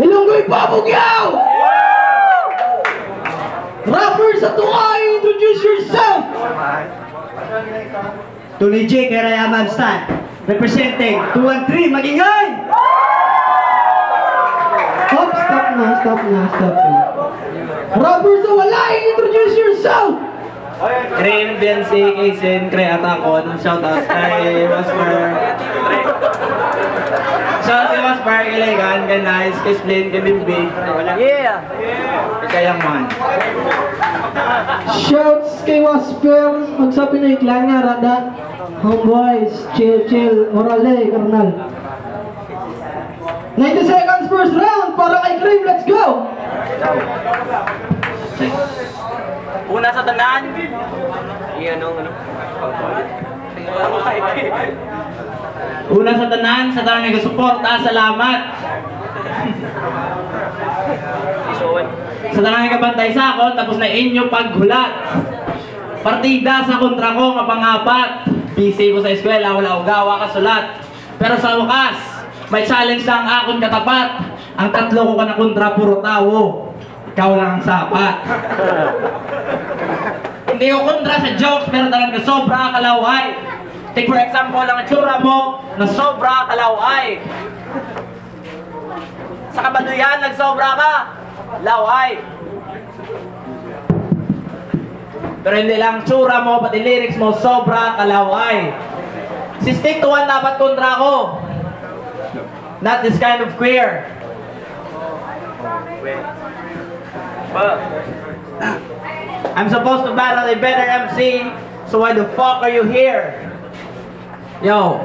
Ilonggoy Pabugyaw! Rappers at Tuay, introduce yourself! Tony J. Karayaman Stan, representing 213 Magingay! Stop na. Rappers at Walay, introduce yourself! Cream, Biansi, Kaisen, Kre Atakon, shoutout kay Wasper. Shoutout kay Wasper, Ilegan, kay Nice, kay Splin, kay Bimbi. Yeah! Kay Yangman. Shouts kay Wasper, magsabi na iklan nga, Rada. Homeboys, chill, orale, karnal. 90 seconds first round para kay Cream, let's go! Una sa tanan. Una sa tanan, sa tanan nagasuporta, salamat. Sa tanan nagabantay sa ako, tapos na inyo paghulat. Partida sa kontra ko, mapangapat. Busy ko sa eskwela, wala akong gawa kasulat. Pero sa wakas, may challenge lang akong katapat. Ang tatlo ko ka na kontra, puro tawo. Ikaw lang ang sapat. Hindi ko kontra sa jokes, pero talaga sobra kalaway. Take for example, ang itsura mo na sobra kalaway. Sa kabaduyan, nagsobra ka, laway. Pero hindi lang tsura mo, pati lyrics mo, sobra kalaway. Si Stick to One dapat kontra ko. Not this kind of queer. I'm supposed to battle a better MC, so why the fuck are you here? Yo.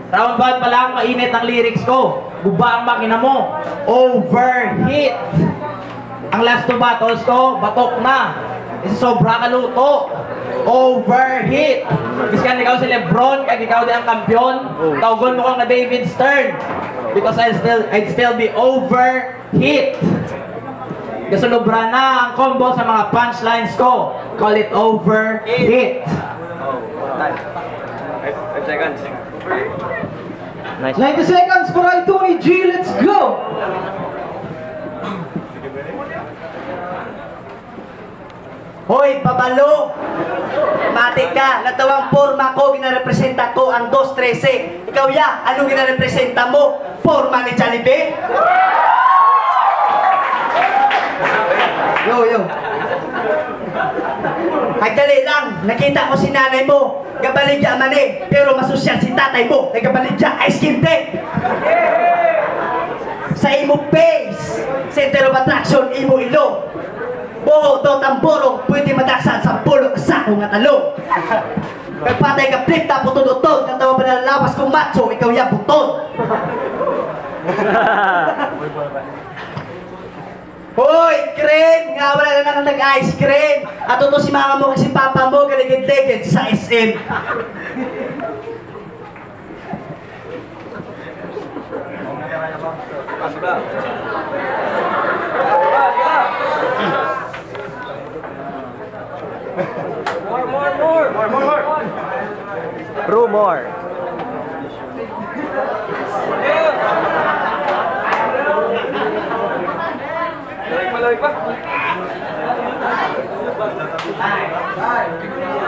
Round 1 pa lang, mainit ang lyrics ko. Buba ang makina mo. Overheat. Ang last 2 battles ko, batok na. Isa sobra kaluto. Overheat. Iskan ikaw si Lebron, kag ikaw din ang kampiyon. Tawgon mo ko nga David Stern. Because I'd still be overheat. Kasulubra na ang combo sa mga punchlines ko. Call it overheat. 5 seconds. Nice. 90 seconds for Tony G, let's go! Hoy, babalo! Matik ka, natawang forma ko, ginarepresenta ko ang 213. Ikaw ya, ano ginarepresenta mo? Forma ni Jollibee? Yo. Nagdali lang, nakita ko si nanay mo, gabaligya man eh, pero masosyal si tatay mo, nagabaligya ice cream day. Sa imo face, center of attraction, imo ilo. Boho do tamboro, pwede madaksan sa pulo sa akong nga talong. Nagpatay ka flip, tapo tututod, katawa pa na lawas kong macho, ikaw ya buton. Hoy, Kren! Nga wala na lang nag-ice cream! At ito si mama mo kasi papa mo galigid-ligid sa SM. More. Rumor.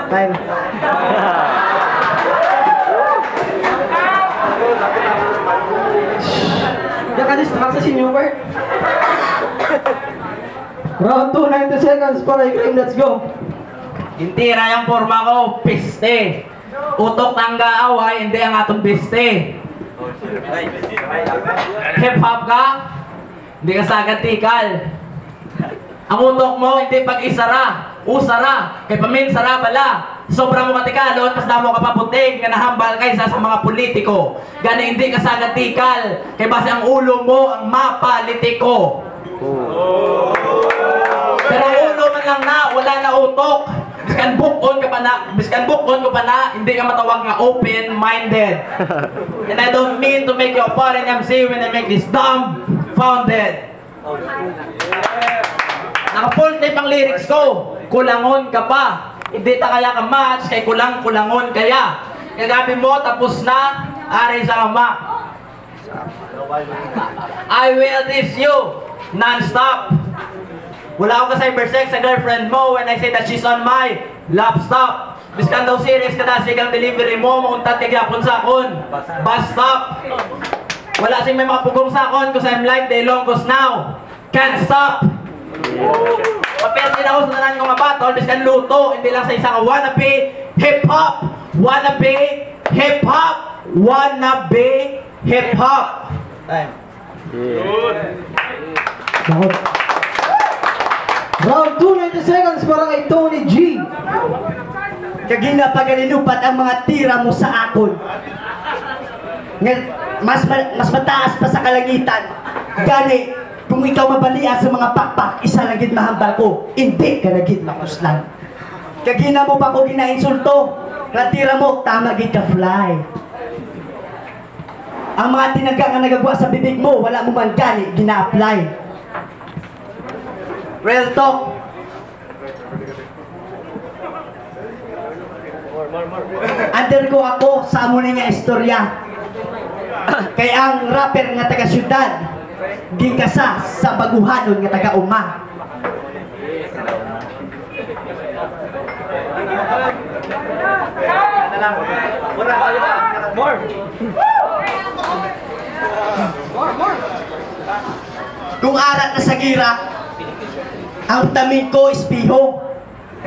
Time. Diyan ka distract sa senior part. Round 2, 90 seconds para i-claim, let's go! Intira yung forma ko, piste. Utok tangga away, hindi ang atong piste. Hip-hop ka, hindi ka sagatikal. Ang utok mo, hindi pag-isara, usara, kay pamin sara bala. Sobrang mo katikalon, pas damo ka paputing, nga nahambal kaysa sa mga politiko. Gani hindi ka sagatikal, kay base ang ulo mo, ang mapalitiko. Pero ang ulo man lang na, wala na utok. Biskan bukon ko pa na, hindi ka matawag nga open-minded. And I don't mean to make you a foreign MC when I make this dumbfounded. Naka-full tape ang lyrics ko. Kulangon ka pa. Hindi ta kaya ka match, kay kulangon kaya. Kagabi mo, tapos na, aray sa ama. I will diss you non-stop. Wala akong ka-cybersex sa girlfriend mo when I say that she's on my laptop. Biskan daw serious ka na sigang delivery mo, mauntat kag yapon sa akon. Bus stop. Wala sing may makapugong sa akon cause I'm like the longest now. Can't stop. Mapersin ako sa tanan kong battle, biskan luto, hindi lang sa isang wannabe hip-hop. Wannabe hip-hop. Wannabe hip-hop. Time. Bakit? Round 2, 90 seconds para kay Tony G. Kagina pagalinupat ang mga tira mo sa akon. Mas mataas pa sa kalangitan. Gani, kung ikaw mabalian sa mga pakpak, isa lang gid mahambal ko, hindi ka na gid makuslan. Kagina mo pa ko ginainsulto, nga tira mo, tama gid ka fly. Ang mga tinaga nga nagagawa sa bibig mo, wala mo man gani, gina-apply. Real talk. Under ko ako sa amo nga istorya. Kay ang rapper nga taga syudad gikasa sa baguhanon nga taga uma. More. Kung arat na sa gira, ang tamin ko ispiho.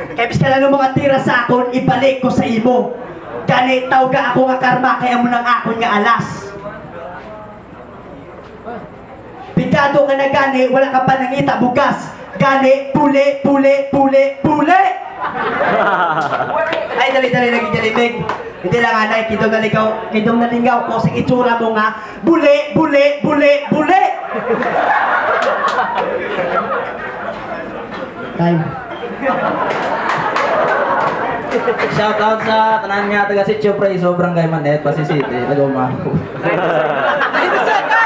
Kaya bis ka na ng mga tira sa akon, ibalik ko sa imo. Gani, tawga ako nga karma, kaya mo nang akon nga alas. Pigado nga na gani, wala ka pa nangita bugas. Gani, puli, puli, puli, puli! Ay, dali-dali lagi jalimig. Hindi lang anay, kidong nalingaw ko sa itsura mo nga, buli, buli, buli, buli! Time. Shout out sa tanan nga taga Sitio Pre, sobrang kay Manet, Pasig City, Lagoma. 90 seconds!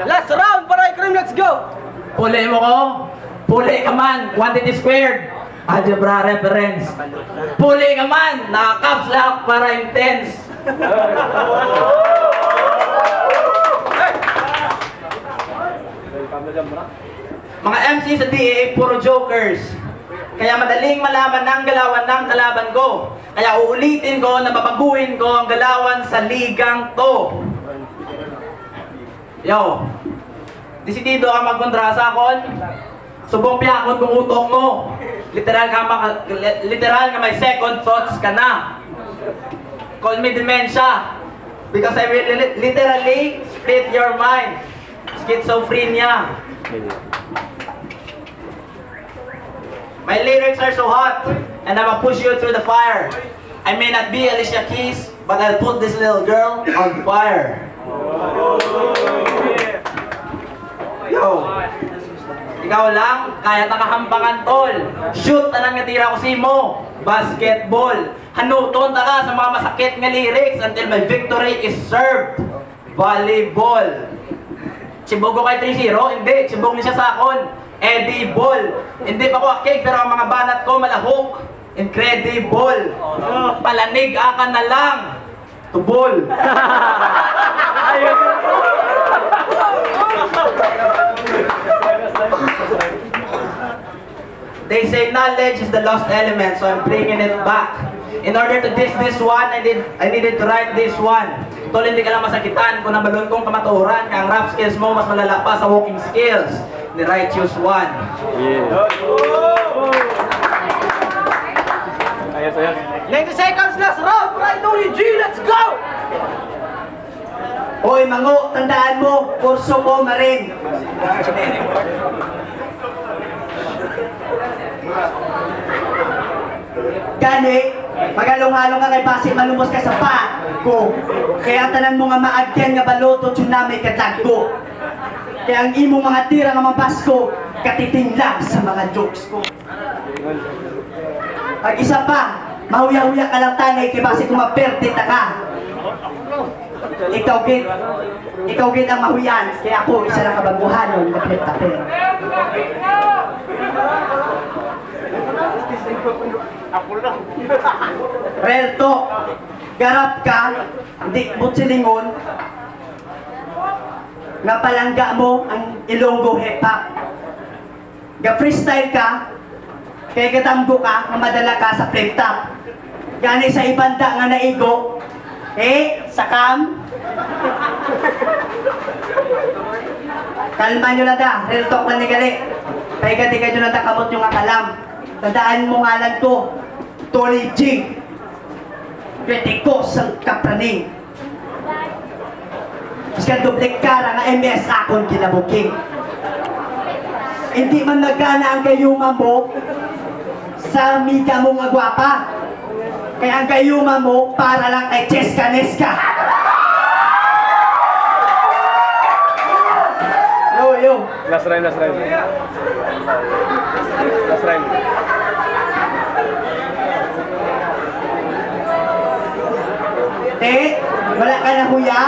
Last round para i-cream, let's go! Puli mo ko, puli ka man, quantity squared, algebra reference. Puli ka man, naka-caps lock para intense. Mga MC sa DA, puro jokers. Kaya madaling malaman ng galawan ng kalaban ko. Kaya uulitin ko na babaguhin ko ang galawan sa ligang to. Yo, desidido ka magkontra sa akon. Subong piyakon kung utok mo. Literal nga may second thoughts ka na. Call me dementia. Because I will literally split your mind. Schizophrenia. My lyrics are so hot, and I'ma push you through the fire. I may not be Alicia Keys, but I'll put this little girl on fire. Yo, ikaw lang, kaya nakahampangan tol. Shoot na nga tira ko si mo. Basketball. Hanuton ta ka sa mga masakit nga lyrics until my victory is served. Volleyball. Sibog ko kay 3-0? Hindi, sibog niya sa akon. Edible. Hindi pa ko akig, pero ang mga banat ko malahok. Incredible. Palanig aka na lang. Tubol. They say knowledge is the lost element, so I'm bringing it back. In order to diss this one, I needed to write this one. Tol, hindi ka lang masakitan kung nabalon kong kamaturan, kaya ang rap skills mo mas malala pa sa walking skills. The righteous one. Yeah. 90 seconds, last round para Tony G, let's go! Hoy, mango, tandaan mo, kurso ko marin. Gani, magalong-halong ka kay Pasig, malumos ka sa pa ko. Kaya tanan mo nga maagyan nga baloto, tsunami katagko. Kaya ang imo mga tira nga mabasko, katiting lang sa mga jokes ko. Pag isa pa, mahuya-huya ka lang tanay, kay Pasig kumaperte ta ka. Ikaw gid ang mahuyan, kaya ako isa lang kabaguhanon, kapit-tapit. Real talk. Garap ka, di mo silingon, nga palangga mo ang Ilonggo hip-hop. Ga freestyle ka, kaya gatamgo ka, nga madala ka sa flip-top. Gani sa ibanda nga naigo, sakam. Kalma nyo na da, real talk na nigali. Kaya di kayo na da kamot yung akalam. Tandaan mo ngalan ko, Tony G. Kritikos ang kapraning. Iskan duplik kara nga MS akon kinabuking. Hindi man nagana ang gayuma mo sa miga mo nga gwapa. Kaya ang gayuma mo para lang kay Cheska Neska. Yo. Last rhyme. Last rhyme. Wala ka na huya?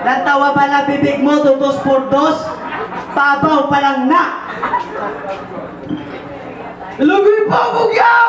Nantawa pa na bibig mo, 2 por 2, babaw pa lang na. Lugoy pa, bugyaw!